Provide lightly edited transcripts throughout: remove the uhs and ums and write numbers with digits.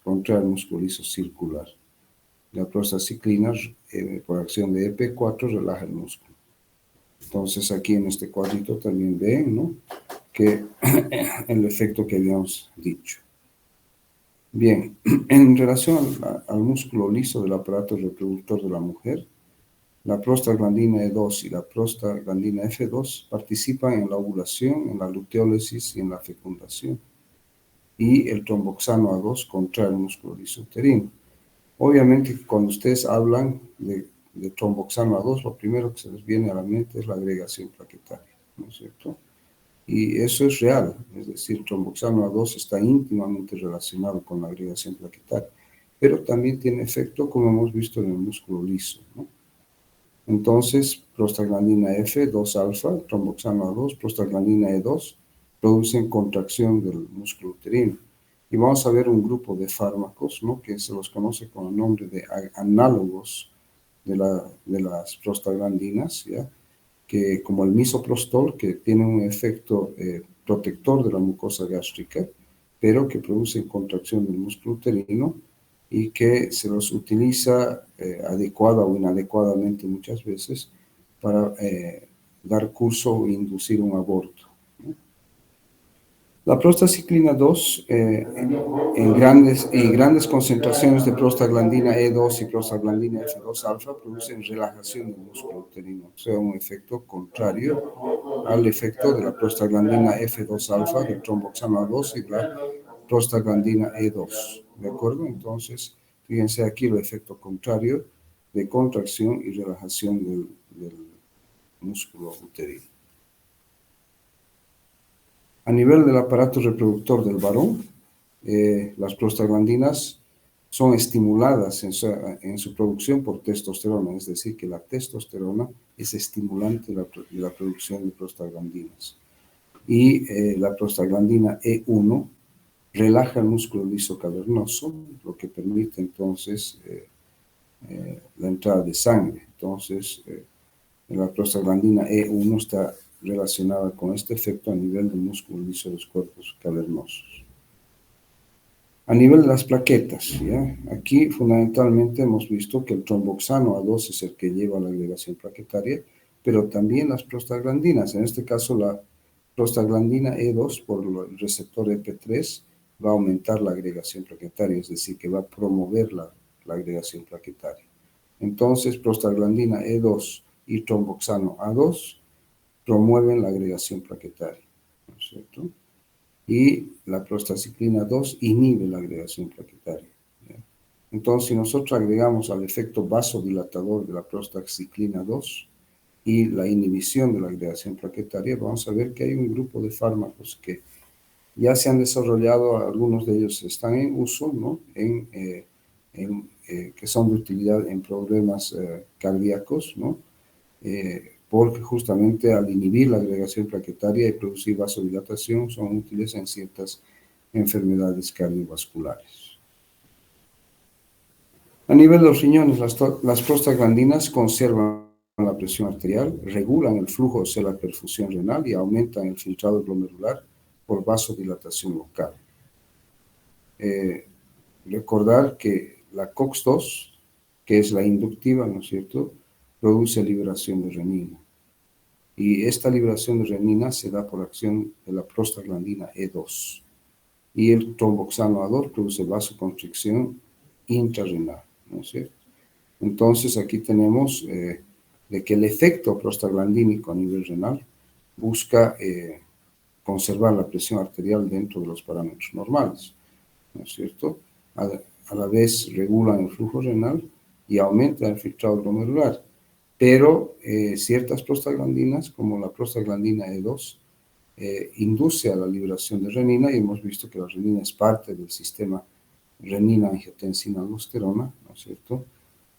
contrae el músculo liso circular. La prostaciclina, por acción de EP4, relaja el músculo. Entonces, aquí en este cuadrito también ven, ¿no?, que el efecto que habíamos dicho. Bien, en relación al músculo liso del aparato reproductor de la mujer, la prostaglandina E2 y la prostaglandina F2 participan en la ovulación, en la luteólisis y en la fecundación. Y el tromboxano A2 contrae el músculo liso uterino. Obviamente, cuando ustedes hablan de tromboxano A2, lo primero que se les viene a la mente es la agregación plaquetaria, ¿no es cierto? Y eso es real, es decir, el tromboxano A2 está íntimamente relacionado con la agregación plaquetaria, pero también tiene efecto, como hemos visto, en el músculo liso, ¿no? Entonces, prostaglandina F, 2-alfa, tromboxano A2, prostaglandina E2, producen contracción del músculo uterino. Y vamos a ver un grupo de fármacos, ¿no?, que se los conoce con el nombre de análogos de las prostaglandinas, ¿ya?, que como el misoprostol, que tiene un efecto protector de la mucosa gástrica, pero que producen contracción del músculo uterino y que se los utiliza adecuada o inadecuadamente muchas veces para dar curso o inducir un aborto, ¿no? La prostaciclina 2, en grandes concentraciones de prostaglandina E2 y prostaglandina F2-alfa producen relajación del músculo uterino, o sea, un efecto contrario al efecto de la prostaglandina F2-alfa, del tromboxano A2 y la prostaglandina E2, ¿de acuerdo? Entonces, fíjense aquí el efecto contrario de contracción y relajación del músculo uterino. A nivel del aparato reproductor del varón, las prostaglandinas son estimuladas en su producción por testosterona, es decir, que la testosterona es estimulante de la producción de prostaglandinas. Y la prostaglandina E1 relaja el músculo liso cavernoso, lo que permite entonces la entrada de sangre. Entonces, la prostaglandina E1 está relacionada con este efecto a nivel del músculo liso de los cuerpos cavernosos. A nivel de las plaquetas, ¿ya?, aquí fundamentalmente hemos visto que el tromboxano A2 es el que lleva la agregación plaquetaria, pero también las prostaglandinas, en este caso la prostaglandina E2 por el receptor EP3 va a aumentar la agregación plaquetaria, es decir, que va a promover la agregación plaquetaria. Entonces, prostaglandina E2 y tromboxano A2 promueven la agregación plaquetaria, ¿no es cierto? Y la prostaciclina 2 inhibe la agregación plaquetaria, ¿ya? Entonces, si nosotros agregamos al efecto vasodilatador de la prostaciclina 2 y la inhibición de la agregación plaquetaria, vamos a ver que hay un grupo de fármacos que ya se han desarrollado, algunos de ellos están en uso, ¿no?, que son de utilidad en problemas cardíacos, ¿no?, porque justamente al inhibir la agregación plaquetaria y producir vasodilatación son útiles en ciertas enfermedades cardiovasculares. A nivel de los riñones, las prostaglandinas conservan la presión arterial, regulan el flujo, o sea, la perfusión renal, y aumentan el filtrado glomerular por vasodilatación local. Recordar que la COX-2, que es la inductiva, ¿no es cierto?, produce liberación de renina. Y esta liberación de renina se da por acción de la prostaglandina E2. Y el tromboxano A2 produce vasoconstricción intrarrenal, ¿no es cierto? Entonces, aquí tenemos de que el efecto prostaglandínico a nivel renal busca conservar la presión arterial dentro de los parámetros normales, ¿no es cierto? A la vez regulan el flujo renal y aumenta el filtrado glomerular. Pero ciertas prostaglandinas, como la prostaglandina E2, induce a la liberación de renina, y hemos visto que la renina es parte del sistema renina-angiotensina-aldosterona, ¿no es cierto?,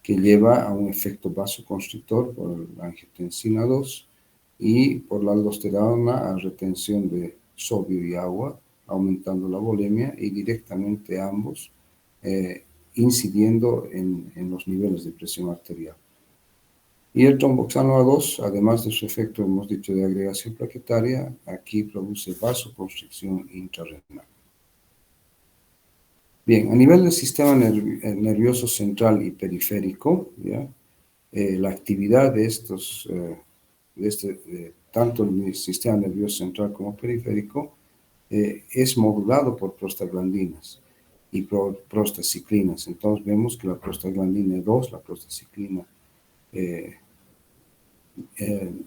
que lleva a un efecto vasoconstrictor por la angiotensina 2 y por la aldosterona a retención de sodio y agua, aumentando la volemia, y directamente ambos incidiendo en los niveles de presión arterial. Y el tromboxano A2, además de su efecto, hemos dicho, de agregación plaquetaria, aquí produce vasoconstricción intrarrenal. Bien, a nivel del sistema nervioso central y periférico, ¿ya? La actividad de estos, tanto el sistema nervioso central como periférico, es modulado por prostaglandinas y prostaciclinas. Entonces vemos que la prostaglandina 2, la prostaciclina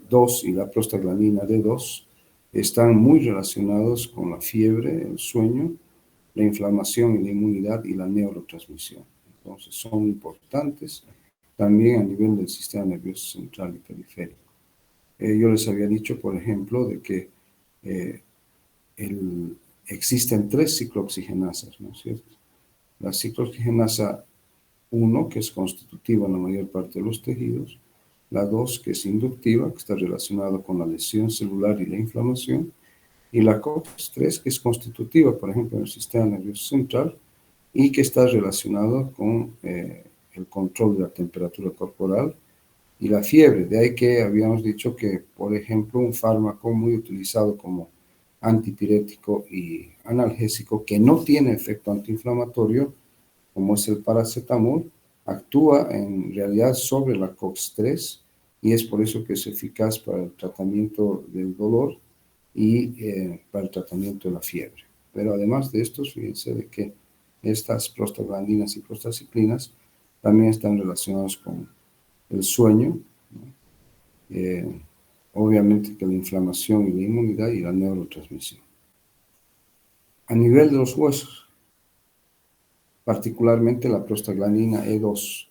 2 y la prostaglandina D2 están muy relacionados con la fiebre, el sueño, la inflamación y la inmunidad y la neurotransmisión. Entonces son importantes también a nivel del sistema nervioso central y periférico. Yo les había dicho, por ejemplo, de que eh, existen 3 ciclooxigenasas, ¿no es cierto? La ciclooxigenasa 1, que es constitutiva en la mayor parte de los tejidos, la 2, que es inductiva, que está relacionada con la lesión celular y la inflamación, y la COX-3, que es constitutiva, por ejemplo, en el sistema nervioso central, y que está relacionado con el control de la temperatura corporal y la fiebre. De ahí que habíamos dicho que, por ejemplo, un fármaco muy utilizado como antipirético y analgésico que no tiene efecto antiinflamatorio, como es el paracetamol, actúa en realidad sobre la COX-3 y es por eso que es eficaz para el tratamiento del dolor y para el tratamiento de la fiebre. Pero además de esto, fíjense de que estas prostaglandinas y prostaciclinas también están relacionadas con el sueño, ¿no? Obviamente que la inflamación y la inmunidad y la neurotransmisión. A nivel de los huesos, particularmente la prostaglandina E2,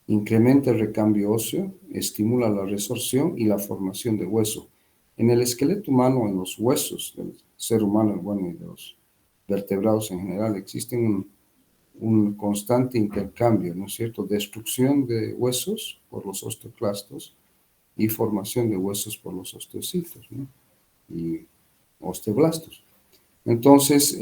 incrementa el recambio óseo, estimula la resorción y la formación de hueso. En el esqueleto humano, en los huesos del ser humano, bueno, y de los vertebrados en general, existen un constante intercambio, ¿no es cierto? Destrucción de huesos por los osteoclastos y formación de huesos por los osteocitos, ¿no? Y osteoblastos. Entonces,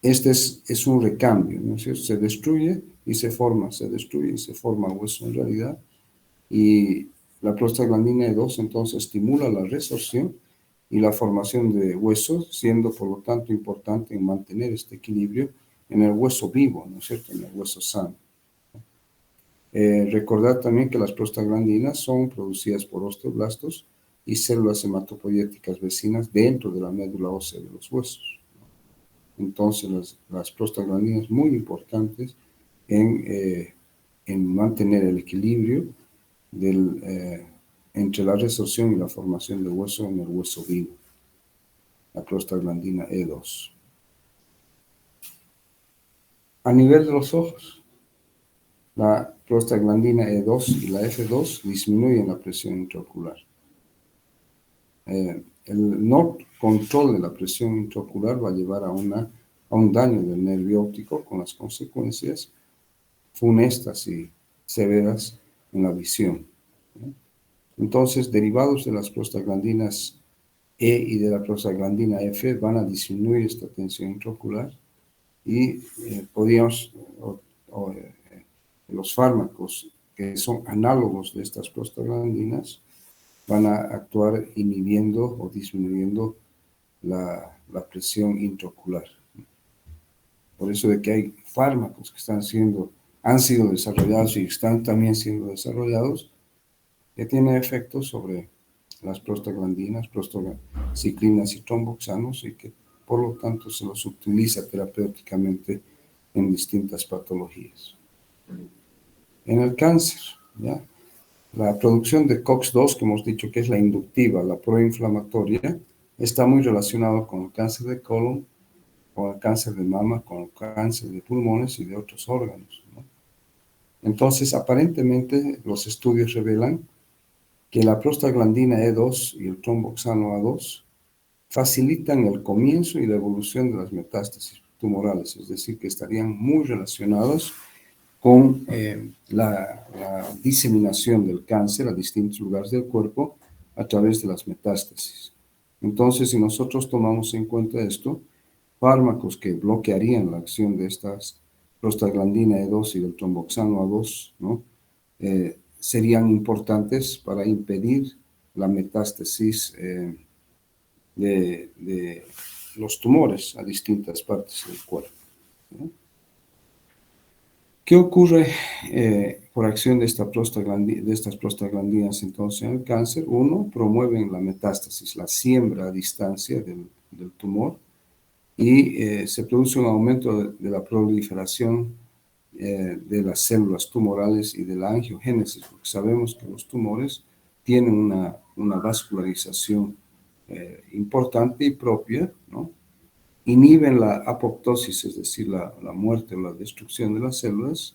este es un recambio, ¿no es cierto? Se destruye y se forma, se destruye y se forma hueso en realidad. Y la prostaglandina E2 entonces estimula la resorción y la formación de huesos, siendo por lo tanto importante en mantener este equilibrio en el hueso vivo, ¿no es cierto? En el hueso sano. Recordar también que las prostaglandinas son producidas por osteoblastos y células hematopoyéticas vecinas dentro de la médula ósea de los huesos. Entonces, las prostaglandinas muy importantes en mantener el equilibrio entre la resorción y la formación de hueso en el hueso vivo, la prostaglandina E2. A nivel de los ojos, la prostaglandina E2 y la F2 disminuyen la presión intraocular. El no control de la presión intraocular va a llevar a un daño del nervio óptico con las consecuencias funestas y severas en la visión, ¿no? Entonces, derivados de las prostaglandinas E y de la prostaglandina F van a disminuir esta tensión intraocular y los fármacos que son análogos de estas prostaglandinas van a actuar inhibiendo o disminuyendo la presión intraocular. Por eso de que hay fármacos que han sido desarrollados y están también siendo desarrollados que tienen efectos sobre las prostaglandinas, prostaciclinas y tromboxanos y que por lo tanto se los utiliza terapéuticamente en distintas patologías. En el cáncer, ¿ya? La producción de COX-2, que hemos dicho que es la inductiva, la proinflamatoria, está muy relacionada con el cáncer de colon, con el cáncer de mama, con el cáncer de pulmones y de otros órganos, ¿no? Entonces, aparentemente, los estudios revelan que la prostaglandina E2 y el tromboxano A2 facilitan el comienzo y la evolución de las metástasis tumorales, es decir, que estarían muy relacionados con la diseminación del cáncer a distintos lugares del cuerpo a través de las metástasis. Entonces, si nosotros tomamos en cuenta esto, fármacos que bloquearían la acción de estas prostaglandina E2 y del tromboxano A2, ¿no? Serían importantes para impedir la metástasis de los tumores a distintas partes del cuerpo. ¿no? ¿Qué ocurre por acción de, de estas prostaglandinas entonces en el cáncer? Uno, promueven la metástasis, la siembra a distancia del tumor, y se produce un aumento de la proliferación de las células tumorales y de la angiogénesis, porque sabemos que los tumores tienen una vascularización importante y propia, ¿no? Inhiben la apoptosis, es decir, la muerte o la destrucción de las células,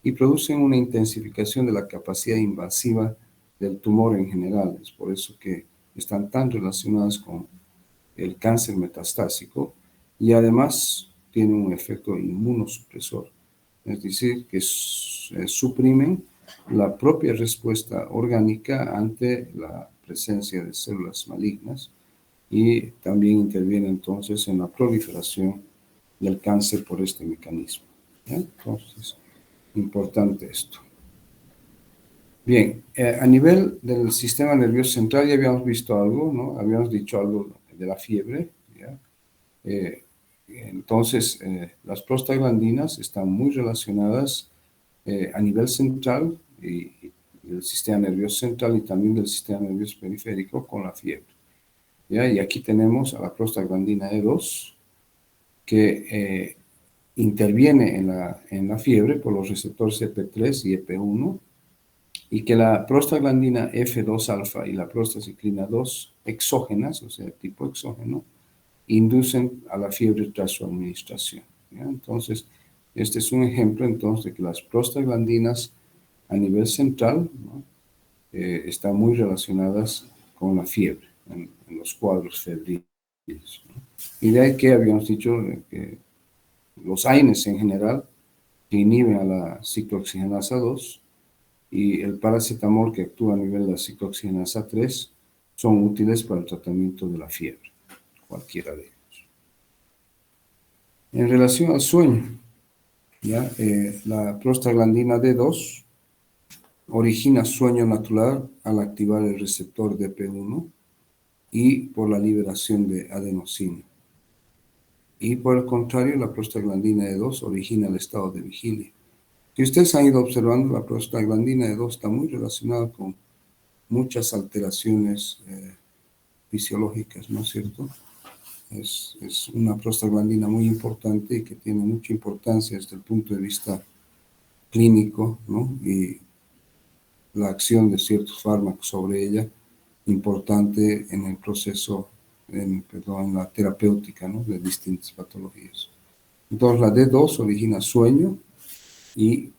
y producen una intensificación de la capacidad invasiva del tumor en general. Es por eso que están tan relacionadas con el cáncer metastásico, y además tienen un efecto inmunosupresor, es decir, que suprimen la propia respuesta orgánica ante la presencia de células malignas, y también interviene entonces en la proliferación del cáncer por este mecanismo. ¿Ya? Entonces, importante esto. Bien, a nivel del sistema nervioso central ya habíamos visto algo, ¿no? Habíamos dicho algo de la fiebre, ¿ya? Entonces, las prostaglandinas están muy relacionadas a nivel central y del sistema nervioso central y también del sistema nervioso periférico con la fiebre. ¿Ya? Y aquí tenemos a la prostaglandina E2 que interviene en la fiebre por los receptores EP3 y EP1, y que la prostaglandina F2 alfa y la prostaciclina 2 exógenas, o sea, tipo exógeno, inducen a la fiebre tras su administración. ¿Ya? Entonces, este es un ejemplo entonces de que las prostaglandinas a nivel central, ¿no? Están muy relacionadas con la fiebre en los cuadros febriles, ¿no? Y de ahí que habíamos dicho que los AINES en general, que inhiben a la ciclooxigenasa 2, y el paracetamol, que actúa a nivel de la ciclooxigenasa 3, son útiles para el tratamiento de la fiebre, cualquiera de ellos. En relación al sueño, ¿ya? La prostaglandina D2 origina sueño natural al activar el receptor DP1 y por la liberación de adenosina. Y por el contrario, la prostaglandina E2 origina el estado de vigilia. Si ustedes han ido observando, la prostaglandina E2 está muy relacionada con muchas alteraciones fisiológicas, ¿no es cierto? Es una prostaglandina muy importante y que tiene mucha importancia desde el punto de vista clínico, ¿no? Y la acción de ciertos fármacos sobre ella, importante en el proceso, en la terapéutica, ¿no? De distintas patologías. Entonces la D2 origina sueño y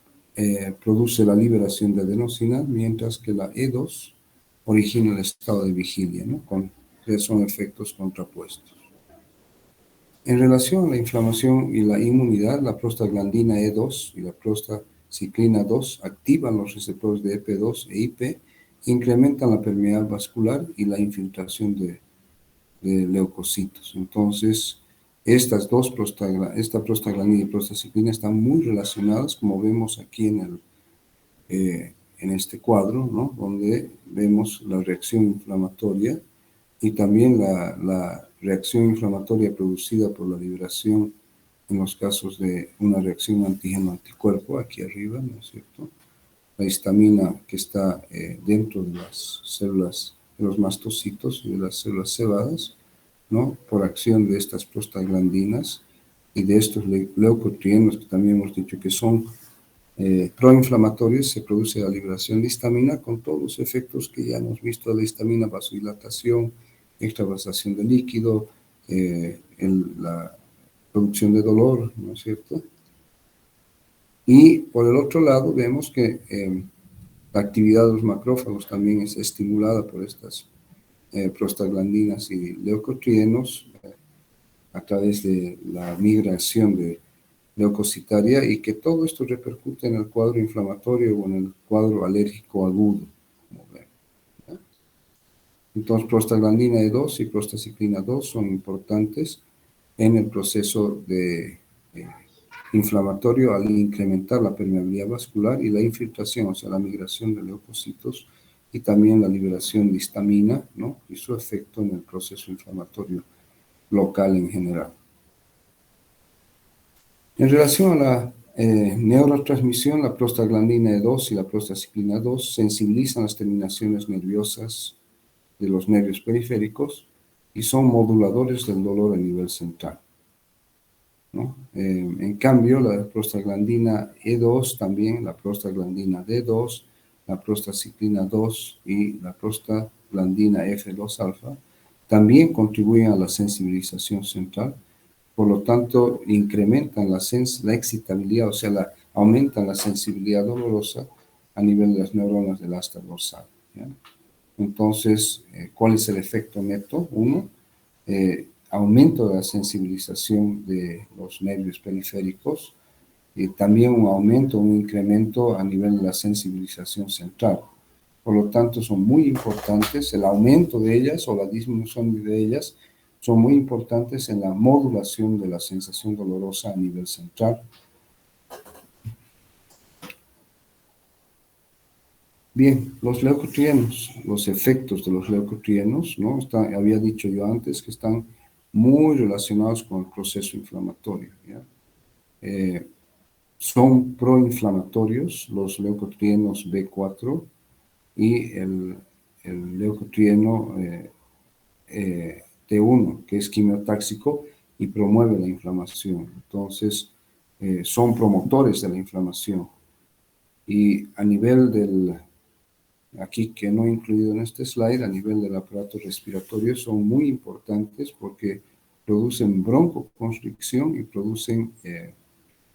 produce la liberación de adenosina, mientras que la E2 origina el estado de vigilia, ¿no? Que son efectos contrapuestos. En relación a la inflamación y la inmunidad, la prostaglandina E2 y la prostaciclina 2 activan los receptores de EP2 e IP, incrementan la permeabilidad vascular y la infiltración de leucocitos. Entonces, esta prostaglandina y prostaciclina están muy relacionadas, como vemos aquí en este cuadro, ¿no? Donde vemos la reacción inflamatoria y también la reacción inflamatoria producida por la liberación en los casos de una reacción antígeno-anticuerpo, aquí arriba, ¿no es cierto? La histamina que está dentro de las células, de los mastocitos y de las células cebadas, ¿no? Por acción de estas prostaglandinas y de estos leucotrienos que también hemos dicho que son proinflamatorios, se produce la liberación de histamina con todos los efectos que ya hemos visto de la histamina: vasodilatación, extravasación de líquido, la producción de dolor, ¿no es cierto? Y por el otro lado vemos que la actividad de los macrófagos también es estimulada por estas prostaglandinas y leucotrienos a través de la migración de leucocitaria, y que todo esto repercute en el cuadro inflamatorio o en el cuadro alérgico agudo, como ven, ¿ya? Entonces, prostaglandina E2 y prostaciclina 2 son importantes en el proceso inflamatorio al incrementar la permeabilidad vascular y la infiltración, o sea, la migración de leucocitos, y también la liberación de histamina, ¿no? Y su efecto en el proceso inflamatorio local en general. En relación a la neurotransmisión, la prostaglandina E2 y la prostaciclina 2 sensibilizan las terminaciones nerviosas de los nervios periféricos y son moduladores del dolor a nivel central, ¿no? En cambio, la prostaglandina E2 también, la prostaglandina D2, la prostaciclina 2 y la prostaglandina F2 alfa también contribuyen a la sensibilización central. Por lo tanto, incrementan la excitabilidad, o sea, aumentan la sensibilidad dolorosa a nivel de las neuronas del asta dorsal, ¿ya? Entonces, ¿cuál es el efecto neto? Uno, aumento de la sensibilización de los nervios periféricos y también un aumento, un incremento a nivel de la sensibilización central. Por lo tanto, son muy importantes, el aumento de ellas o la disminución de ellas son muy importantes en la modulación de la sensación dolorosa a nivel central. Bien, los leucotrienos, los efectos de los leucotrienos, ¿no? Había dicho yo antes que están muy relacionados con el proceso inflamatorio, ¿ya? Son proinflamatorios los leucotrienos B4 y el leucotrieno T1, que es quimiotáxico y promueve la inflamación. Entonces, son promotores de la inflamación. Y a nivel aquí que no he incluido en este slide, a nivel del aparato respiratorio, son muy importantes porque producen broncoconstricción y producen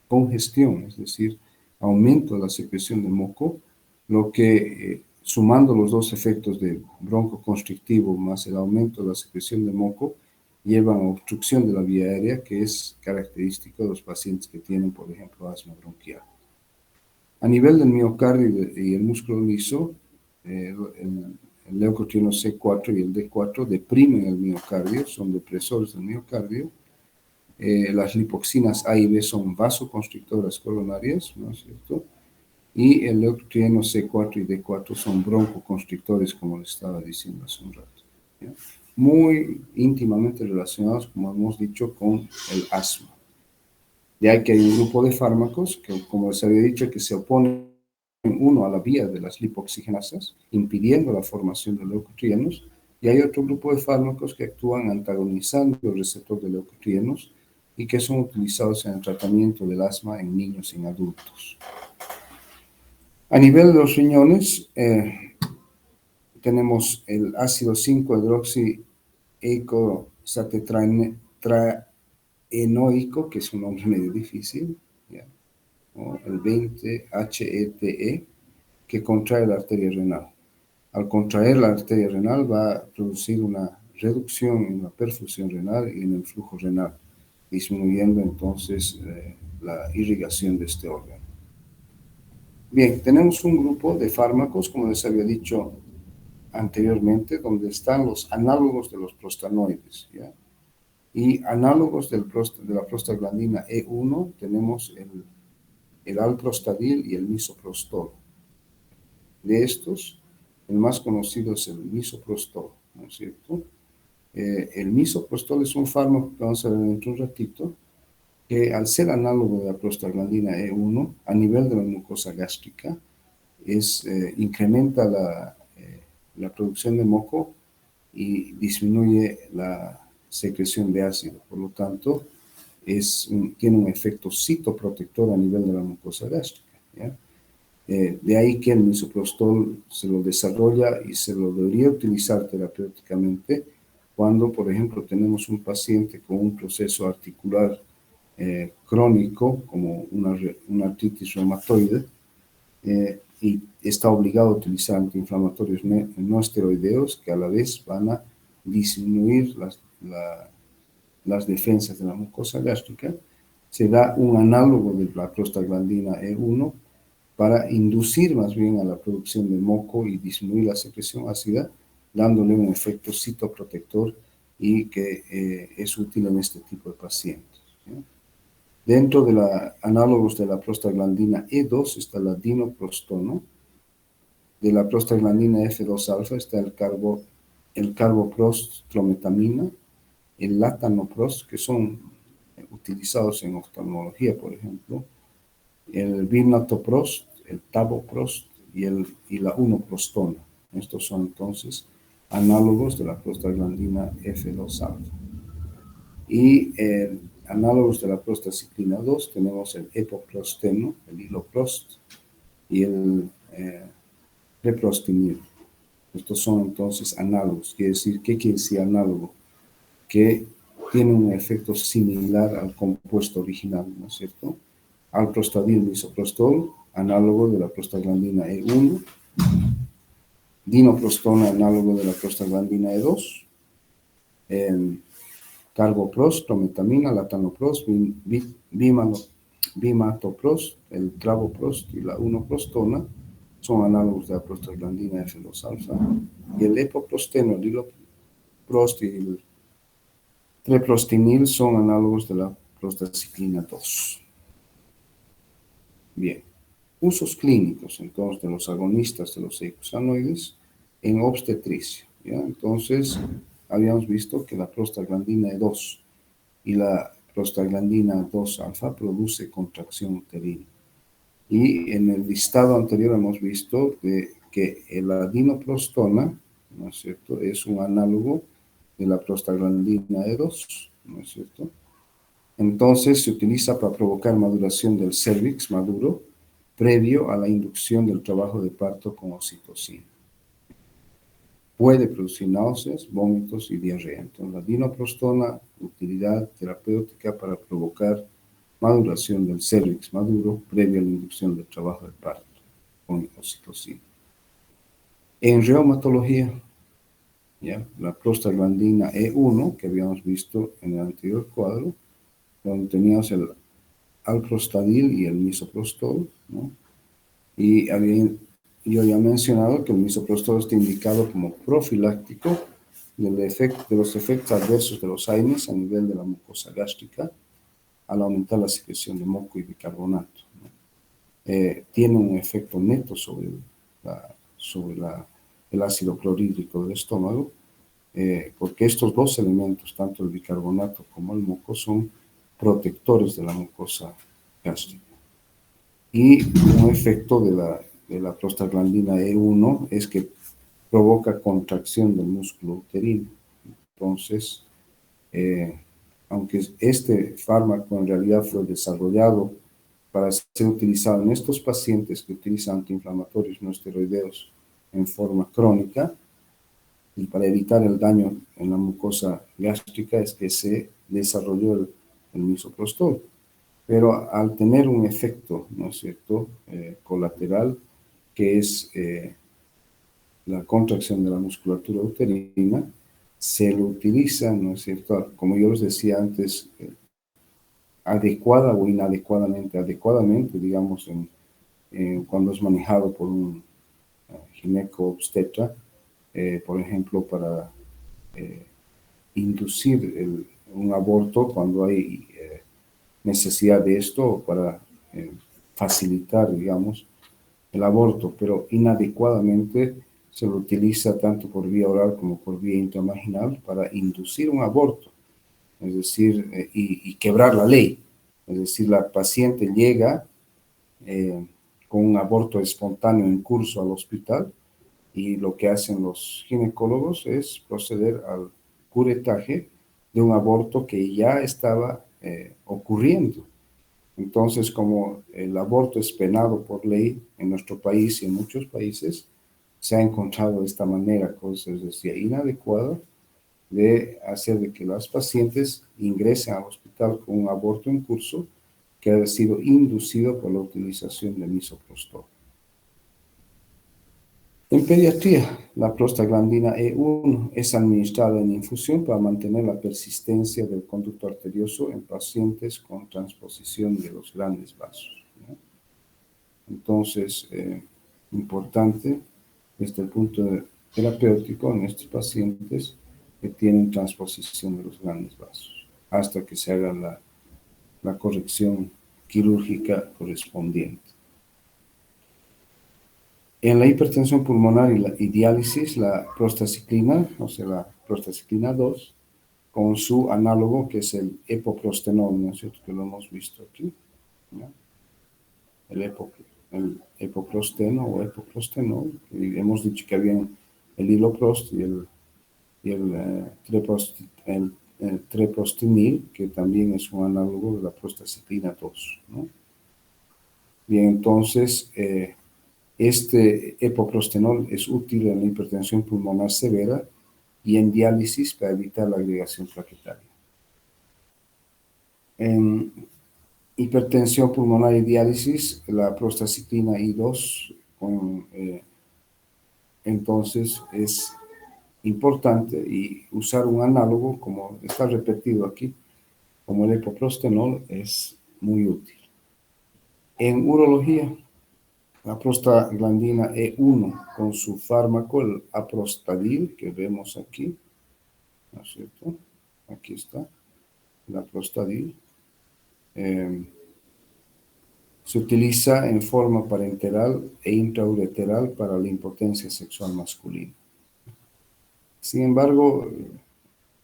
congestión, es decir, aumento de la secreción de moco, lo que sumando los dos efectos de broncoconstrictivo más el aumento de la secreción de moco, llevan a obstrucción de la vía aérea, que es característico de los pacientes que tienen, por ejemplo, asma bronquial. A nivel del miocardio y el músculo liso, el leucotrieno C4 y el D4 deprimen el miocardio, son depresores del miocardio. Las lipoxinas A y B son vasoconstrictoras coronarias, ¿no es cierto? Y el leucotrieno C4 y D4 son broncoconstrictores, como les estaba diciendo hace un rato, ¿ya? Muy íntimamente relacionados, como hemos dicho, con el asma. De ahí que hay un grupo de fármacos que, como les había dicho, que se oponen uno a la vía de las lipoxigenasas, impidiendo la formación de leucotrienos, y hay otro grupo de fármacos que actúan antagonizando el receptor de leucotrienos y que son utilizados en el tratamiento del asma en niños y en adultos. A nivel de los riñones, tenemos el ácido 5-hidroxieicosatetraenoico, que es un nombre medio difícil, ¿ya? O el 20-HETE, que contrae la arteria renal. Al contraer la arteria renal va a producir una reducción en la perfusión renal y en el flujo renal, disminuyendo entonces la irrigación de este órgano. Bien, tenemos un grupo de fármacos, como les había dicho anteriormente, donde están los análogos de los prostanoides, ¿ya? Y análogos de la prostaglandina E1 tenemos el alprostadil y el misoprostol. De estos, el más conocido es el misoprostol, ¿no es cierto? El misoprostol es un fármaco que vamos a ver dentro de un ratito, que al ser análogo de la prostaglandina E1, a nivel de la mucosa gástrica, incrementa la producción de moco y disminuye la secreción de ácido. Por lo tanto, tiene un efecto citoprotector a nivel de la mucosa gástrica, ¿ya? De ahí que el misoprostol se lo desarrolla y se lo debería utilizar terapéuticamente cuando, por ejemplo, tenemos un paciente con un proceso articular crónico, como una artritis reumatoide, y está obligado a utilizar antiinflamatorios no esteroideos que a la vez van a disminuir las defensas de la mucosa gástrica. Se da un análogo de la prostaglandina E1 para inducir más bien a la producción de moco y disminuir la secreción ácida, dándole un efecto citoprotector y que es útil en este tipo de pacientes, ¿sí? Dentro de los análogos de la prostaglandina E2 está la dinoprostono. De la prostaglandina F2 alfa está el carboprost-trometamina, el latanoprost, que son utilizados en oftalmología, por ejemplo, el vinatoprost, el tavoprost y la unoprostona. Estos son entonces análogos de la prostaglandina F2-alfa. Y análogos de la prostaciclina 2 tenemos el epoprosteno, el iloprost y el preprostinil. Estos son entonces análogos. ¿Qué quiere decir análogo? Que tiene un efecto similar al compuesto original, ¿no es cierto? Alprostadil misoprostol, análogo de la prostaglandina E1, dinoprostona, análogo de la prostaglandina E2, carboprost, prometamina, latanoprost, bimatoprost, el travoprost y la unoprostona son análogos de la prostaglandina F2-alfa, y el epoprosteno, el iloprost y el preprostinil son análogos de la prostaciclina 2. Bien, usos clínicos entonces de los agonistas de los eicosanoides en obstetricia. ¿Ya? Entonces, habíamos visto que la prostaglandina E2 y la prostaglandina 2-alfa produce contracción uterina. Y en el listado anterior hemos visto que el adinoprostona, ¿no es cierto?, es un análogo de la prostaglandina E2, ¿no es cierto? Entonces se utiliza para provocar maduración del cérvix maduro previo a la inducción del trabajo de parto con oxitocina. Puede producir náuseas, vómitos y diarrea. Entonces, la dinoprostona, utilidad terapéutica para provocar maduración del cérvix maduro previo a la inducción del trabajo de parto con oxitocina. En reumatología, ¿ya? La prostaglandina E1, que habíamos visto en el anterior cuadro, donde teníamos el alprostadil y el misoprostol, ¿no? Y yo ya he mencionado que el misoprostol está indicado como profiláctico de los efectos adversos de los AINES a nivel de la mucosa gástrica al aumentar la secreción de moco y bicarbonato, ¿no? Tiene un efecto neto sobre el ácido clorhídrico del estómago, porque estos dos elementos, tanto el bicarbonato como el moco, son protectores de la mucosa gástrica. Y un efecto de la prostaglandina E1 es que provoca contracción del músculo uterino. Entonces, aunque este fármaco en realidad fue desarrollado para ser utilizado en estos pacientes que utilizan antiinflamatorios no esteroideos en forma crónica, y para evitar el daño en la mucosa gástrica es que se desarrolló el misoprostol. Pero al tener un efecto, ¿no es cierto?, colateral, que es la contracción de la musculatura uterina, se lo utiliza, ¿no es cierto?, como yo les decía antes, adecuada o inadecuadamente, adecuadamente, digamos, cuando es manejado por un gineco-obstetra, por ejemplo, para inducir un aborto cuando hay necesidad de esto, para facilitar, digamos, el aborto, pero inadecuadamente se lo utiliza tanto por vía oral como por vía intravaginal para inducir un aborto, es decir, y quebrar la ley. Es decir, la paciente llega con un aborto espontáneo en curso al hospital y lo que hacen los ginecólogos es proceder al curetaje de un aborto que ya estaba ocurriendo. Entonces, como el aborto es penado por ley en nuestro país y en muchos países, se ha encontrado esta manera, es decir, inadecuada de hacer de que las pacientes ingresen al hospital con un aborto en curso que ha sido inducido por la utilización de misoprostol. En pediatría, la prostaglandina E1 es administrada en infusión para mantener la persistencia del conducto arterioso en pacientes con transposición de los grandes vasos, ¿no? Entonces, importante desde el punto terapéutico en estos pacientes que tienen transposición de los grandes vasos, hasta que se haga la corrección quirúrgica correspondiente. En la hipertensión pulmonar y diálisis, la prostaciclina, o sea, la prostaciclina 2, con su análogo, que es el epoprostenol, ¿no es cierto? Que lo hemos visto aquí, ¿no? El epoprosteno o epoprostenol, y hemos dicho que había el iloprost y el treprostinil, que también es un análogo de la prostaciclina 2, ¿no? Bien, entonces, este epoprostenol es útil en la hipertensión pulmonar severa y en diálisis para evitar la agregación plaquetaria. En hipertensión pulmonar y diálisis, la prostaciclina I2, entonces es importante y usar un análogo, como está repetido aquí, como el epoprostenol, es muy útil. En urología, la prostaglandina E1 con su fármaco, el aprostadil, que vemos aquí, ¿no es cierto? Aquí está, el aprostadil. Se utiliza en forma parenteral e intraureteral para la impotencia sexual masculina. Sin embargo,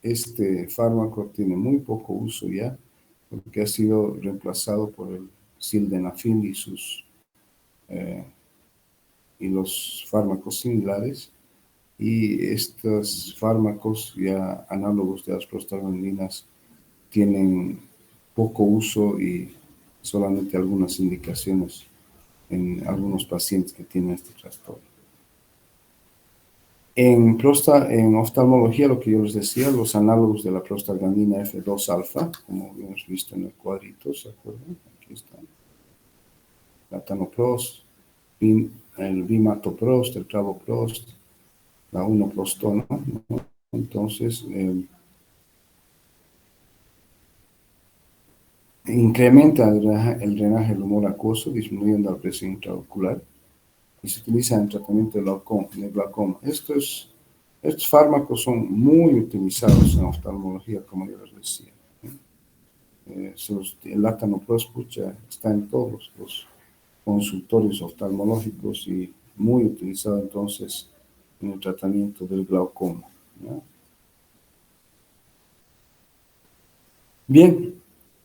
este fármaco tiene muy poco uso ya, porque ha sido reemplazado por el sildenafil y los fármacos similares, y estos fármacos ya análogos de las prostaglandinas tienen poco uso y solamente algunas indicaciones en algunos pacientes que tienen este trastorno. En oftalmología, lo que yo les decía, los análogos de la prostaglandina F2-alfa, como hemos visto en el cuadrito, ¿se acuerdan? Aquí están. Latanoprost, el bimatoprost, el travoprost, la 1-prostona, ¿no? Entonces, incrementa el drenaje del humor acuoso, disminuyendo la presión intraocular, y se utiliza en el tratamiento del glaucoma. Estos fármacos son muy utilizados en oftalmología, como yo les decía. El latanoprost está en todos los consultorios oftalmológicos y muy utilizado entonces en el tratamiento del glaucoma, ¿no? Bien,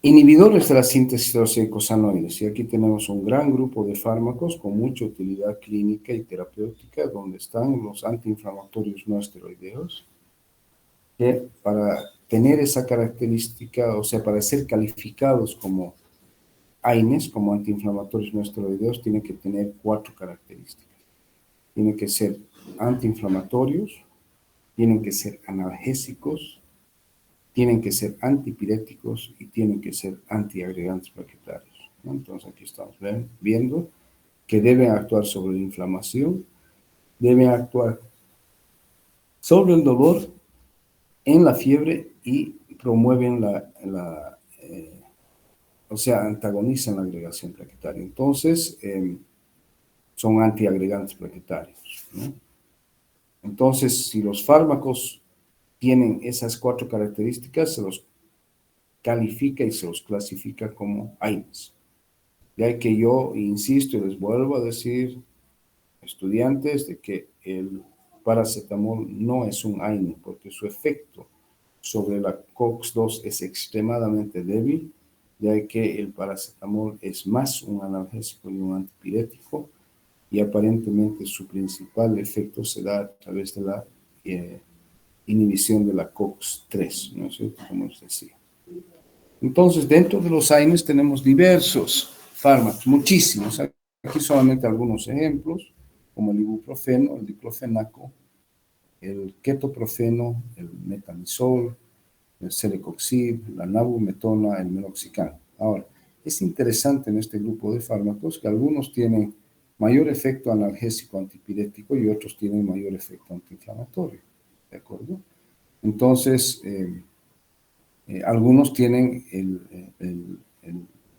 inhibidores de la síntesis de los eicosanoides. Y aquí tenemos un gran grupo de fármacos con mucha utilidad clínica y terapéutica, donde están los antiinflamatorios no esteroideos, que para tener esa característica, o sea, para ser calificados como AINES, como antiinflamatorios no esteroideos, tienen que tener 4 características. Tienen que ser antiinflamatorios, tienen que ser analgésicos, tienen que ser antipiréticos y tienen que ser antiagregantes plaquetarios, ¿no? Entonces aquí estamos viendo que deben actuar sobre la inflamación, deben actuar sobre el dolor, en la fiebre, y promueven o sea, antagonizan la agregación plaquetaria. Entonces, son antiagregantes plaquetarios, ¿no? Entonces, si los fármacos tienen esas 4 características, se los califica y se los clasifica como AINES. De ahí que yo insisto y les vuelvo a decir, estudiantes, de que el paracetamol no es un AINE, porque su efecto sobre la COX-2 es extremadamente débil, de ahí que el paracetamol es más un analgésico y un antipirético, y aparentemente su principal efecto se da a través de la inhibición de la COX-3, ¿no es cierto? Como les decía. Entonces, dentro de los AINES tenemos diversos fármacos, muchísimos. Aquí solamente algunos ejemplos, como el ibuprofeno, el diclofenaco, el ketoprofeno, el metamizol, el celecoxib, la nabumetona, el meloxicam. Ahora, es interesante en este grupo de fármacos que algunos tienen mayor efecto analgésico antipirético y otros tienen mayor efecto antiinflamatorio, ¿de acuerdo? Entonces, algunos tienen el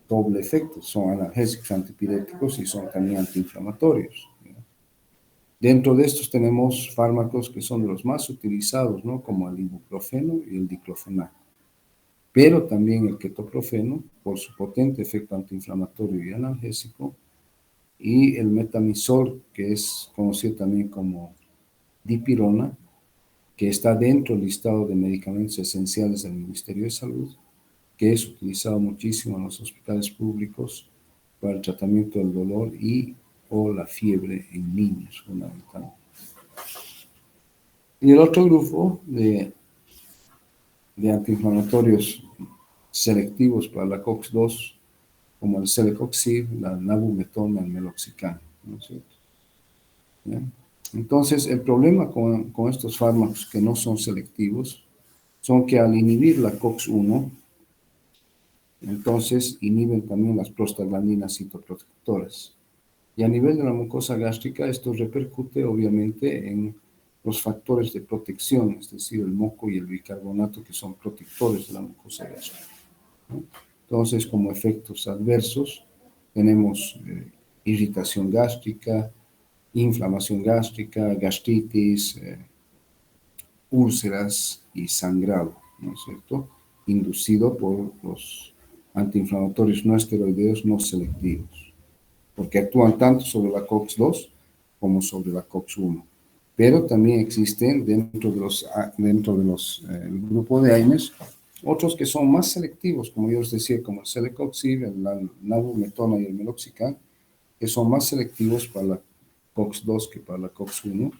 doble efecto, son analgésicos, antipiréticos y son también antiinflamatorios, ¿no? Dentro de estos tenemos fármacos que son de los más utilizados, ¿no? Como el ibuprofeno y el diclofenaco, pero también el ketoprofeno por su potente efecto antiinflamatorio y analgésico, y el metamizol, que es conocido también como dipirona, que está dentro del listado de medicamentos esenciales del Ministerio de Salud, que es utilizado muchísimo en los hospitales públicos para el tratamiento del dolor y o la fiebre en niños, fundamentalmente. Y el otro grupo de antiinflamatorios selectivos para la COX-2, como el Celecoxib, la Nabumetona, el Meloxicam, ¿no es cierto? ¿Ya? Entonces, el problema con estos fármacos que no son selectivos son que al inhibir la COX-1, entonces inhiben también las prostaglandinas citoprotectoras. Y a nivel de la mucosa gástrica, esto repercute obviamente en los factores de protección, es decir, el moco y el bicarbonato, que son protectores de la mucosa gástrica, ¿no? Entonces, como efectos adversos, tenemos irritación gástrica, inflamación gástrica, gastritis, úlceras y sangrado, ¿no es cierto? Inducido por los antiinflamatorios no esteroideos no selectivos, porque actúan tanto sobre la COX-2 como sobre la COX-1. Pero también existen dentro de el grupo de AINES otros que son más selectivos, como yo les decía, como el Celecoxib, el Nabumetona y el Meloxicam, que son más selectivos para la COX-2 que para la COX-1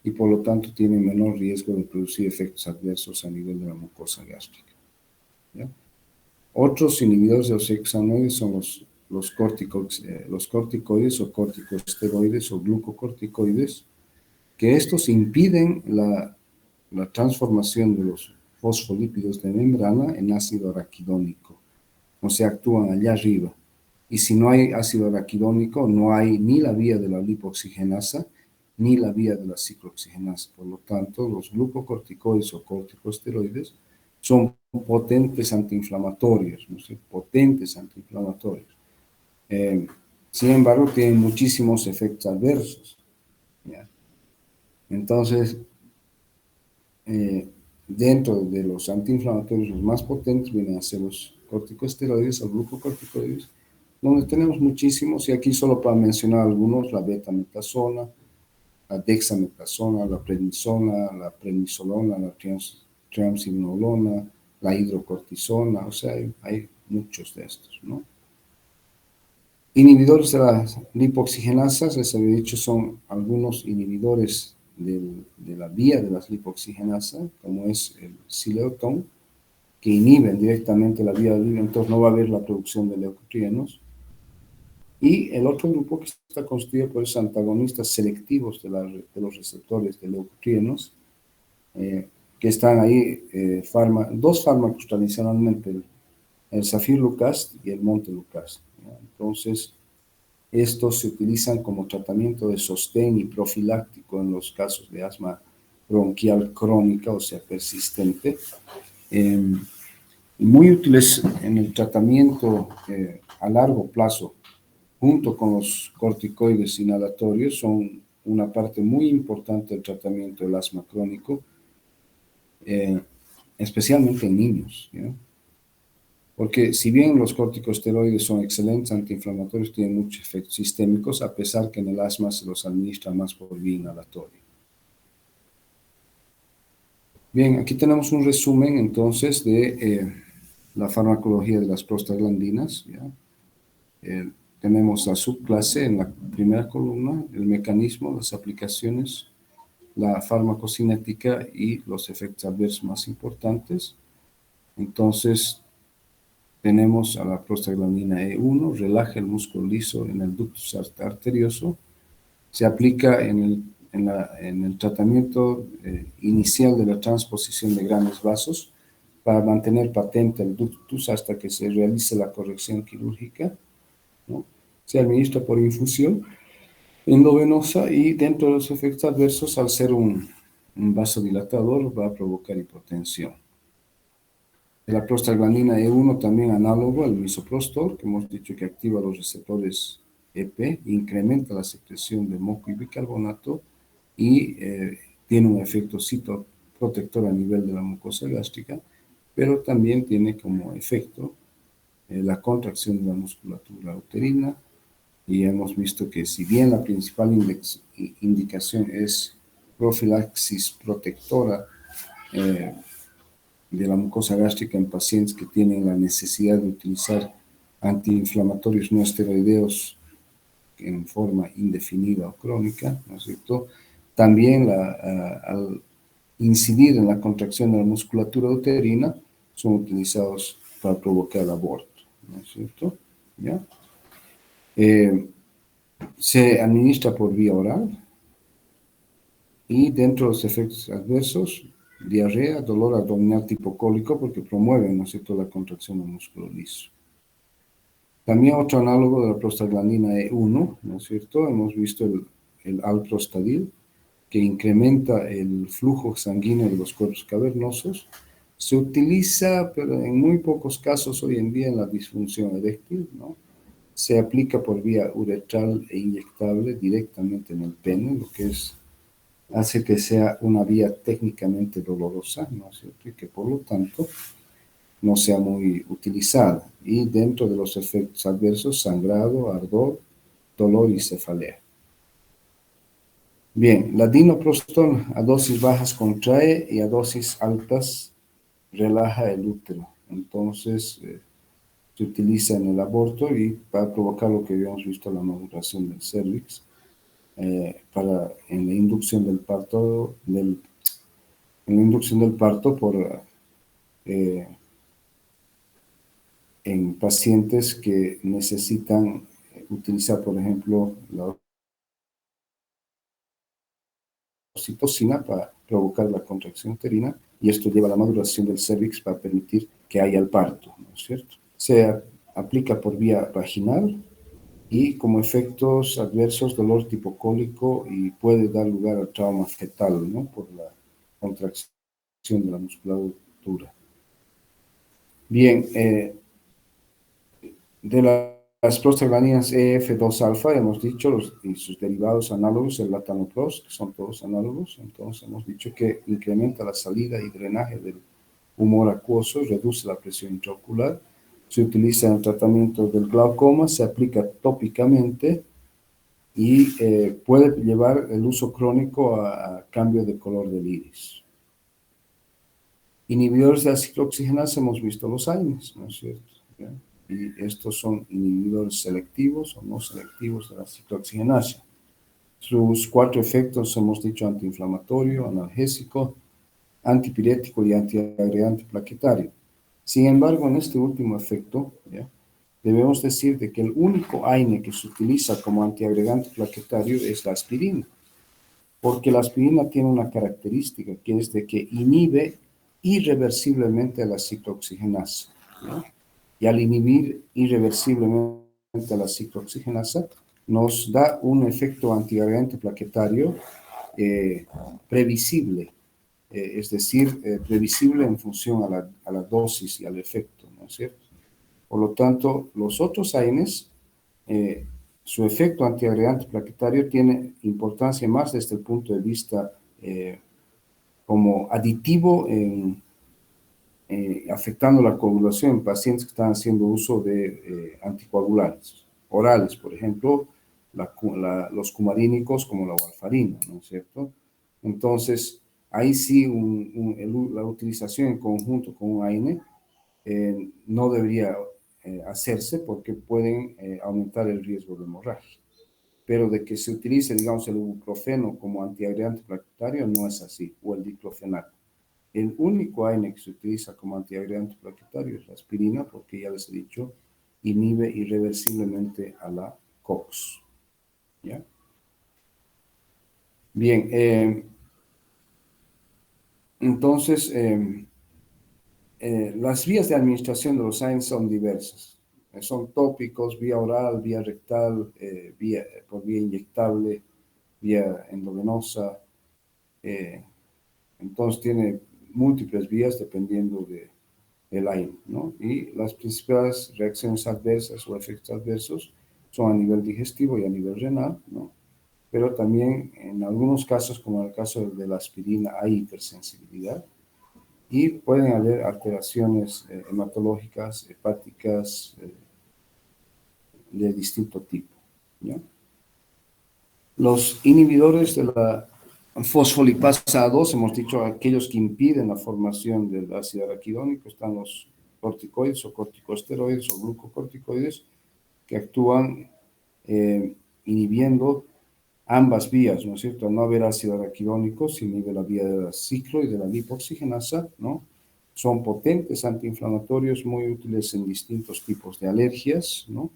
y por lo tanto tienen menor riesgo de producir efectos adversos a nivel de la mucosa gástrica, ¿ya? Otros inhibidores de los hexanoides son los corticoides o corticosteroides o glucocorticoides, que estos impiden la transformación de los fosfolípidos de membrana en ácido araquidónico, o sea, actúan allá arriba. Y si no hay ácido araquidónico, no hay ni la vía de la lipoxigenasa ni la vía de la ciclooxigenasa. Por lo tanto, los glucocorticoides o corticosteroides son potentes antiinflamatorios, ¿no? Potentes antiinflamatorios. Sin embargo, tienen muchísimos efectos adversos, ¿ya? Entonces, dentro de los antiinflamatorios los más potentes vienen a ser los corticosteroides o glucocorticoides, donde tenemos muchísimos, y aquí solo para mencionar algunos: la betametasona, la dexametasona, la prednisona, la prednisolona, la triamcinolona, la hidrocortisona, o sea, hay muchos de estos, ¿no? Inhibidores de las lipoxigenasas, les había dicho, son algunos inhibidores de la vía de las lipoxigenasas, como es el sileotón, que inhiben directamente la vía del entonces no va a haber la producción de leucotrienos. Y el otro grupo que está constituido por esos antagonistas selectivos de los receptores de leucotrienos, que están ahí, dos fármacos tradicionalmente, el Zafirlukast y el Montelukast, ¿no? Entonces, estos se utilizan como tratamiento de sostén y profiláctico en los casos de asma bronquial crónica, o sea, persistente. Muy útiles en el tratamiento a largo plazo, junto con los corticoides inhalatorios, son una parte muy importante del tratamiento del asma crónico, especialmente en niños, ¿ya? Porque si bien los corticosteroides son excelentes antiinflamatorios, tienen muchos efectos sistémicos, a pesar que en el asma se los administra más por vía inhalatoria. Bien, aquí tenemos un resumen entonces de la farmacología de las prostaglandinas, ¿ya? Tenemos la subclase en la primera columna, el mecanismo, las aplicaciones, la farmacocinética y los efectos adversos más importantes. Entonces, tenemos a la prostaglandina E1, relaja el músculo liso en el ductus arterioso, se aplica en el tratamiento inicial de la transposición de grandes vasos para mantener patente el ductus hasta que se realice la corrección quirúrgica, ¿no? Se administra por infusión endovenosa y dentro de los efectos adversos, al ser un vasodilatador, va a provocar hipotensión. La prostaglandina E1 también análogo al misoprostol, que hemos dicho que activa los receptores EP, incrementa la secreción de moco y bicarbonato y tiene un efecto citoprotector a nivel de la mucosa gástrica, pero también tiene como efecto la contracción de la musculatura uterina, y hemos visto que si bien la principal indicación es profilaxis protectora de la mucosa gástrica en pacientes que tienen la necesidad de utilizar antiinflamatorios no esteroideos en forma indefinida o crónica, ¿no es cierto? También al incidir en la contracción de la musculatura uterina, son utilizados para provocar aborto, ¿no es cierto? ¿Ya? Se administra por vía oral y dentro de los efectos adversos, diarrea, dolor abdominal tipo cólico, porque promueven, ¿no es cierto?, la contracción del músculo liso. También otro análogo de la prostaglandina E1, ¿no es cierto? Hemos visto el alprostadil, que incrementa el flujo sanguíneo de los cuerpos cavernosos. Se utiliza, pero en muy pocos casos hoy en día en la disfunción eréctil, ¿no? Se aplica por vía uretral e inyectable directamente en el pene, lo que hace que sea una vía técnicamente dolorosa, ¿no es cierto? Y que por lo tanto no sea muy utilizada. Y dentro de los efectos adversos, sangrado, ardor, dolor y cefalea. Bien, la dinoprostol a dosis bajas contrae y a dosis altas relaja el útero. Entonces, se utiliza en el aborto y para provocar lo que habíamos visto, la maduración del cervix, en la inducción del parto, en pacientes que necesitan utilizar, por ejemplo, la oxitocina para provocar la contracción uterina, y esto lleva a la maduración del cervix para permitir que haya el parto, ¿no es cierto? Se aplica por vía vaginal y como efectos adversos dolor tipo cólico y puede dar lugar al trauma fetal, ¿no? Por la contracción de la musculatura. Bien, de las prostaglandinas EF2 alfa, hemos dicho, y sus derivados análogos, el latanoprost, que son todos análogos, entonces hemos dicho que incrementa la salida y drenaje del humor acuoso, reduce la presión intraocular, se utiliza en el tratamiento del glaucoma, se aplica tópicamente y puede llevar el uso crónico a cambio de color del iris. Inhibidores de la ciclooxigenasa, hemos visto los AINES, ¿no es cierto? ¿Ya? Y estos son inhibidores selectivos o no selectivos de la ciclooxigenasa. Sus 4 efectos hemos dicho: antiinflamatorio, analgésico, antipirético y antiagregante plaquetario. Sin embargo, en este último efecto, ¿ya?, debemos decir de que el único AINE que se utiliza como antiagregante plaquetario es la aspirina, porque la aspirina tiene una característica, que es de que inhibe irreversiblemente a la ciclooxigenasa, ¿no? Y al inhibir irreversiblemente a la ciclooxigenasa, nos da un efecto antiagregante plaquetario previsible, es decir, previsible en función a la dosis y al efecto, ¿no es cierto? Por lo tanto, los otros AINES, su efecto antiagregante plaquetario tiene importancia más desde el punto de vista como aditivo afectando la coagulación en pacientes que están haciendo uso de anticoagulantes orales, por ejemplo, los cumarínicos como la warfarina, ¿no es cierto? Entonces, ahí sí la utilización en conjunto con un AINE no debería hacerse porque pueden aumentar el riesgo de hemorragia. Pero de que se utilice, digamos, el ibuprofeno como antiagregante plaquetario no es así, o el diclofenaco. El único AINE que se utiliza como antiagregante plaquetario es la aspirina, porque ya les he dicho, inhibe irreversiblemente a la COX. ¿Ya? Bien, entonces, las vías de administración de los AINES son diversas. Son tópicos, vía oral, vía rectal, por vía inyectable, vía endovenosa. Entonces tiene múltiples vías dependiendo del AINE, ¿no? Y las principales reacciones adversas o efectos adversos son a nivel digestivo y a nivel renal, ¿no? Pero también en algunos casos, como en el caso de la aspirina, hay hipersensibilidad y pueden haber alteraciones hematológicas, hepáticas, de distinto tipo, ¿ya? Los inhibidores de la Fosfolipasa A2, hemos dicho aquellos que impiden la formación del ácido araquidónico, están los corticoides o corticosteroides o glucocorticoides que actúan inhibiendo ambas vías, ¿no es cierto? Al no haber ácido araquidónico, se inhibe la vía del ciclo y de la lipoxigenasa, ¿no? Son potentes antiinflamatorios muy útiles en distintos tipos de alergias, ¿no?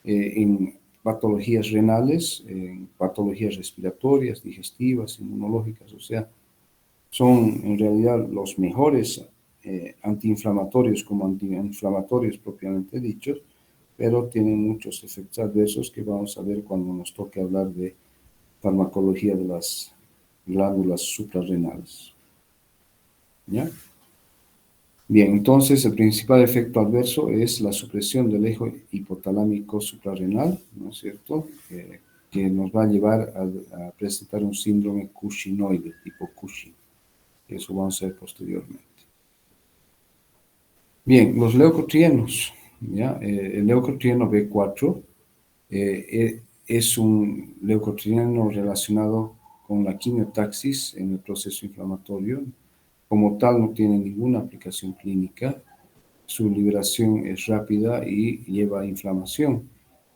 En patologías renales, en patologías respiratorias, digestivas, inmunológicas, o sea, son en realidad los mejores antiinflamatorios como antiinflamatorios propiamente dichos, pero tienen muchos efectos adversos que vamos a ver cuando nos toque hablar de farmacología de las glándulas suprarrenales. ¿Ya? Bien, entonces el principal efecto adverso es la supresión del eje hipotalámico suprarrenal, ¿no es cierto? Que nos va a llevar a presentar un síndrome Cushingnoide, tipo Cushing. Eso vamos a ver posteriormente. Bien, los leucotrienos, ¿ya? El leucotrieno B4 es un leucotrieno relacionado con la quimiotaxis en el proceso inflamatorio. Como tal, no tiene ninguna aplicación clínica. Su liberación es rápida y lleva a inflamación.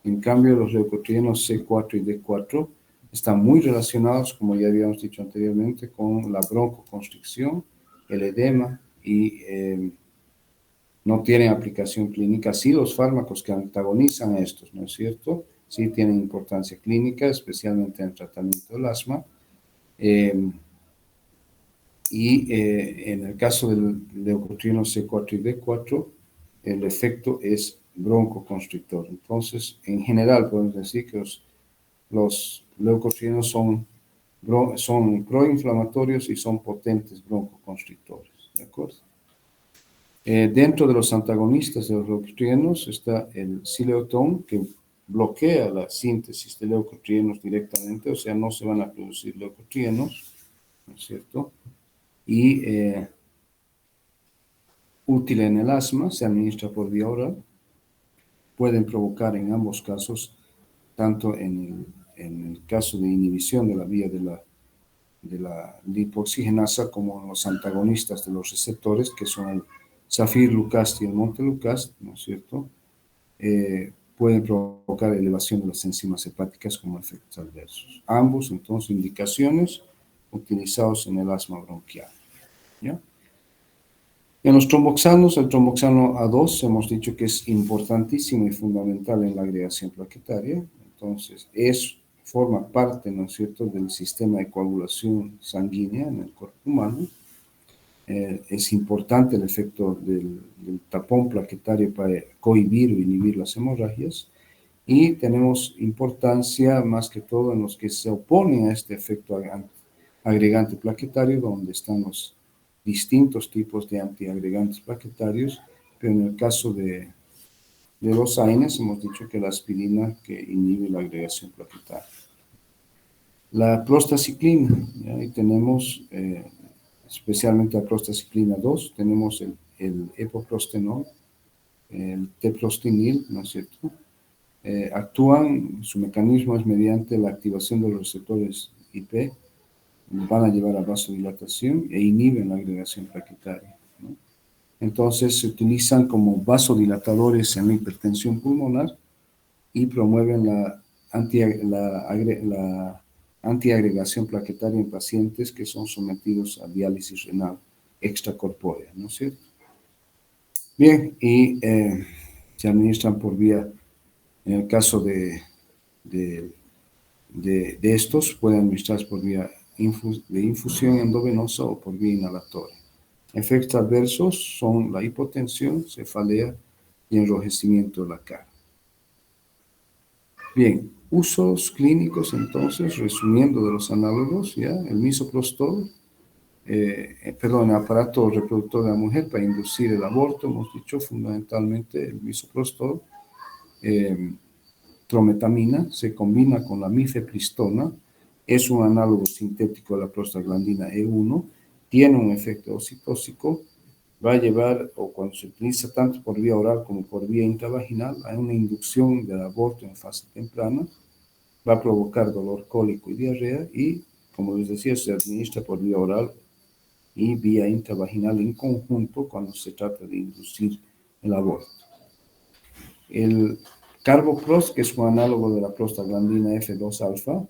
En cambio, los leucotrienos C4 y D4 están muy relacionados, como ya habíamos dicho anteriormente, con la broncoconstricción, el edema y no tienen aplicación clínica. Sí, los fármacos que antagonizan a estos, ¿no es cierto? Sí tienen importancia clínica, especialmente en el tratamiento del asma. En el caso del leucotrieno C4 y D4, el efecto es broncoconstrictor. Entonces, en general, podemos decir que los leucotrienos son proinflamatorios y son potentes broncoconstrictores. ¿De acuerdo? Dentro de los antagonistas de los leucotrienos está el sileutón, que bloquea la síntesis de leucotrienos directamente, o sea, no se van a producir leucotrienos, ¿no es cierto? Y útil en el asma, se administra por vía oral, pueden provocar en ambos casos, tanto en el caso de inhibición de la vía de la lipoxigenasa como en los antagonistas de los receptores, que son el Zafir-Lucast y el Montelukast, ¿no es cierto? Pueden provocar elevación de las enzimas hepáticas como efectos adversos. Ambos, entonces, indicaciones utilizados en el asma bronquial. ¿Ya? En los tromboxanos, el tromboxano A2 hemos dicho que es importantísimo y fundamental en la agregación plaquetaria. Entonces, forma parte, ¿no es cierto?, del sistema de coagulación sanguínea en el cuerpo humano. Es importante el efecto del tapón plaquetario para cohibir o inhibir las hemorragias. Y tenemos importancia más que todo en los que se oponen a este efecto agregante plaquetario, donde están los distintos tipos de antiagregantes plaquetarios, pero en el caso de los AINES hemos dicho que la aspirina que inhibe la agregación plaquetaria. La prostaciclina, ahí tenemos especialmente la prostaciclina 2, tenemos el epoprostenol, el teprostinil, ¿no es cierto? Su mecanismo es mediante la activación de los receptores IP, van a llevar a vasodilatación e inhiben la agregación plaquetaria, ¿no? Entonces se utilizan como vasodilatadores en la hipertensión pulmonar y promueven la antiagregación plaquetaria en pacientes que son sometidos a diálisis renal extracorpórea, ¿no es cierto? Bien, y se administran por vía, en el caso de estos, pueden administrarse por vía de infusión endovenosa o por vía inhalatoria. Efectos adversos son la hipotensión, cefalea y enrojecimiento de la cara. Bien, usos clínicos entonces, resumiendo de los análogos, ¿ya? El misoprostol, el aparato reproductor de la mujer para inducir el aborto, hemos dicho fundamentalmente el misoprostol, trometamina, se combina con la mifepristona, es un análogo sintético de la prostaglandina E1, tiene un efecto oxitóxico, va a llevar, o cuando se utiliza tanto por vía oral como por vía intravaginal, a una inducción del aborto en fase temprana, va a provocar dolor cólico y diarrea y como les decía, se administra por vía oral y vía intravaginal en conjunto cuando se trata de inducir el aborto. El carboprost, que es un análogo de la prostaglandina F2-alfa,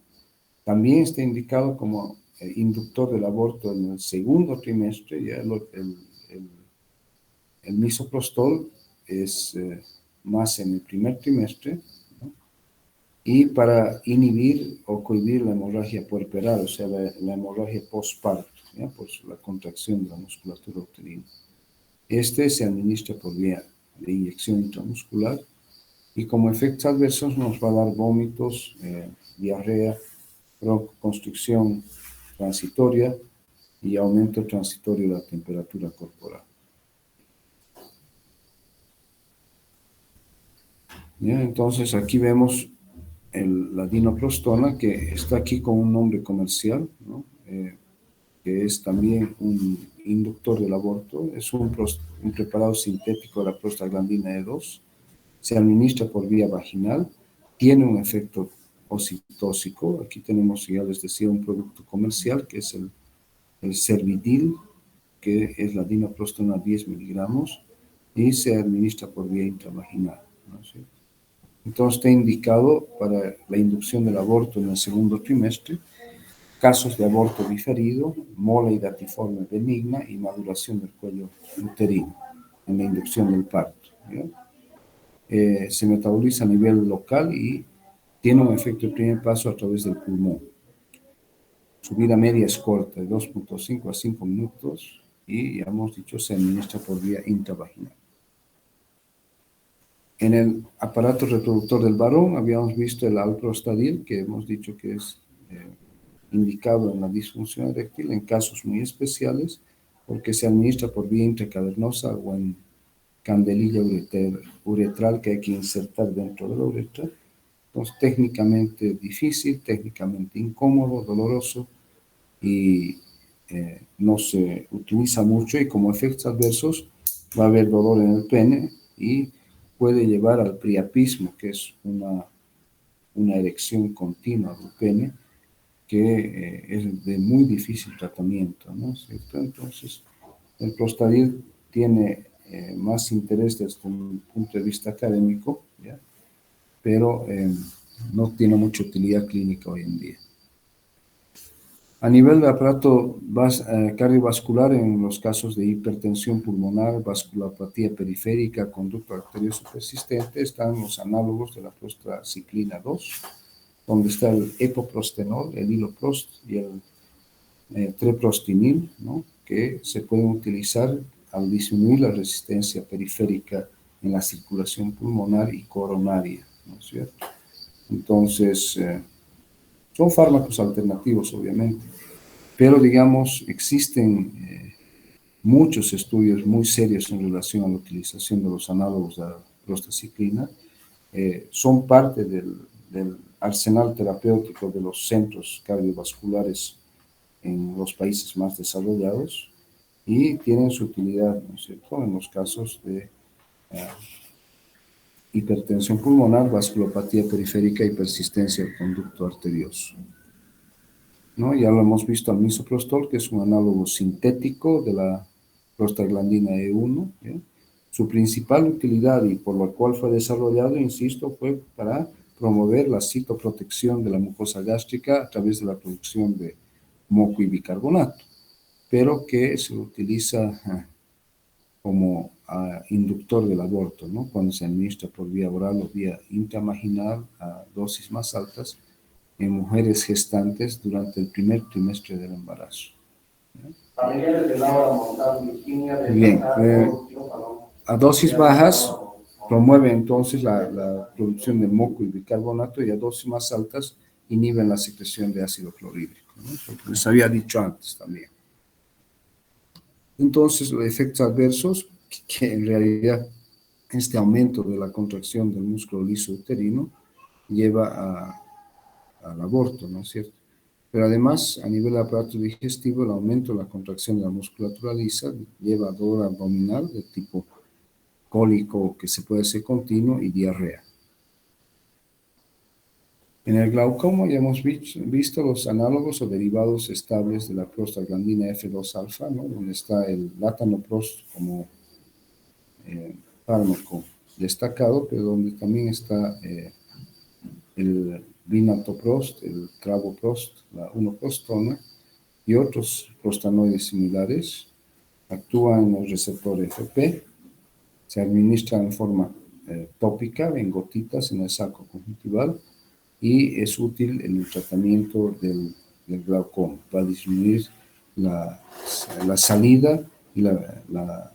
también está indicado como inductor del aborto en el segundo trimestre. Ya el misoprostol es más en el primer trimestre, ¿no? Y para inhibir o cohibir la hemorragia puerperal, o sea, la hemorragia postparto, ¿ya? Por la contracción de la musculatura uterina. Este se administra por vía de inyección intramuscular y como efectos adversos nos va a dar vómitos, diarrea, broncoconstricción transitoria y aumento transitorio de la temperatura corporal. ¿Ya? Entonces aquí vemos la dinoprostona, que está aquí con un nombre comercial, ¿no? Que es también un inductor del aborto. Es un preparado sintético de la prostaglandina E2. Se administra por vía vaginal. Tiene un efecto oxitóxico. Aquí tenemos, ya les decía, un producto comercial que es el Cervidil, que es la dinoprostona 10 miligramos, y se administra por vía intravaginal, ¿no es cierto? Entonces está indicado para la inducción del aborto en el segundo trimestre, casos de aborto diferido, mola hidatiforme benigna y maduración del cuello uterino en la inducción del parto, ¿ya? Se metaboliza a nivel local y tiene un efecto de primer paso a través del pulmón. Su vida media es corta, de 2.5 a 5 minutos, y ya hemos dicho se administra por vía intravaginal. En el aparato reproductor del varón habíamos visto el alprostadil, que hemos dicho que es indicado en la disfunción eréctil en casos muy especiales, porque se administra por vía intracavernosa o en candelilla uretral que hay que insertar dentro de la uretra. Entonces, técnicamente difícil, técnicamente incómodo, doloroso, y no se utiliza mucho, y como efectos adversos va a haber dolor en el pene y puede llevar al priapismo, que es una erección continua del pene, que es de muy difícil tratamiento, ¿no? ¿Cierto? Entonces, el Prostadil tiene más interés desde un punto de vista académico, ¿ya? Pero no tiene mucha utilidad clínica hoy en día. A nivel de aparato cardiovascular, en los casos de hipertensión pulmonar, vasculopatía periférica, conducto arterioso persistente, están los análogos de la prostacyclina 2, donde está el epoprostenol, el iloprost y el treprostinil, ¿no? Que se pueden utilizar al disminuir la resistencia periférica en la circulación pulmonar y coronaria, ¿no es cierto? Entonces, son fármacos alternativos, obviamente, pero digamos, existen muchos estudios muy serios en relación a la utilización de los análogos de la prostacyclina. Son parte del arsenal terapéutico de los centros cardiovasculares en los países más desarrollados y tienen su utilidad, ¿no es cierto?, en los casos de hipertensión pulmonar, vasculopatía periférica y persistencia del conducto arterioso, ¿no? Ya lo hemos visto al misoprostol, que es un análogo sintético de la prostaglandina E1, ¿ya? Su principal utilidad y por la cual fue desarrollado, insisto, fue para promover la citoprotección de la mucosa gástrica a través de la producción de moco y bicarbonato, pero que se utiliza como inductor del aborto, ¿no? Cuando se administra por vía oral o vía intravaginal a dosis más altas en mujeres gestantes durante el primer trimestre del embarazo. Bien, a dosis bajas promueve entonces la producción de moco y bicarbonato, y a dosis más altas inhiben la secreción de ácido clorhídrico, ¿no? Porque les había dicho antes también. Entonces, los efectos adversos, que en realidad este aumento de la contracción del músculo liso uterino lleva al aborto, ¿no es cierto? Pero además, a nivel del aparato digestivo, el aumento de la contracción de la musculatura lisa lleva a dolor abdominal de tipo cólico que se puede hacer continuo y diarrea. En el glaucoma ya hemos visto los análogos o derivados estables de la prostaglandina F2 alfa, ¿no? Donde está el latanoprost como fármaco destacado, pero donde también está el vinatoprost, el travoprost, la unoprostona y otros prostanoides similares. Actúan en el receptor FP, se administra en forma tópica, en gotitas en el saco conjuntival, y es útil en el tratamiento del glaucoma para disminuir la salida y la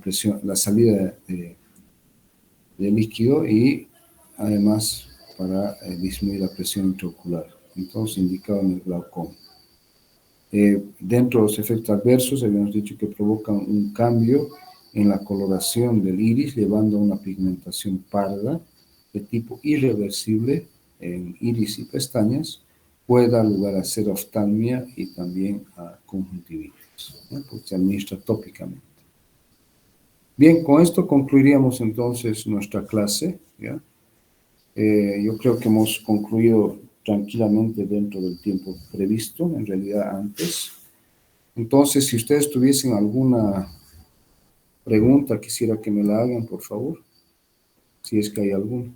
presión, la salida de líquido, y además para disminuir la presión intraocular. Entonces, indicado en el glaucoma. Dentro de los efectos adversos, habíamos dicho que provocan un cambio en la coloración del iris, llevando a una pigmentación parda de tipo irreversible en iris y pestañas. Puede dar lugar a xeroftalmia y también a conjuntivitis, ¿no? Porque se administra tópicamente. Bien, con esto concluiríamos entonces nuestra clase, ¿ya? Yo creo que hemos concluido tranquilamente dentro del tiempo previsto, en realidad antes. Entonces, si ustedes tuviesen alguna pregunta, quisiera que me la hagan, por favor, si es que hay alguna.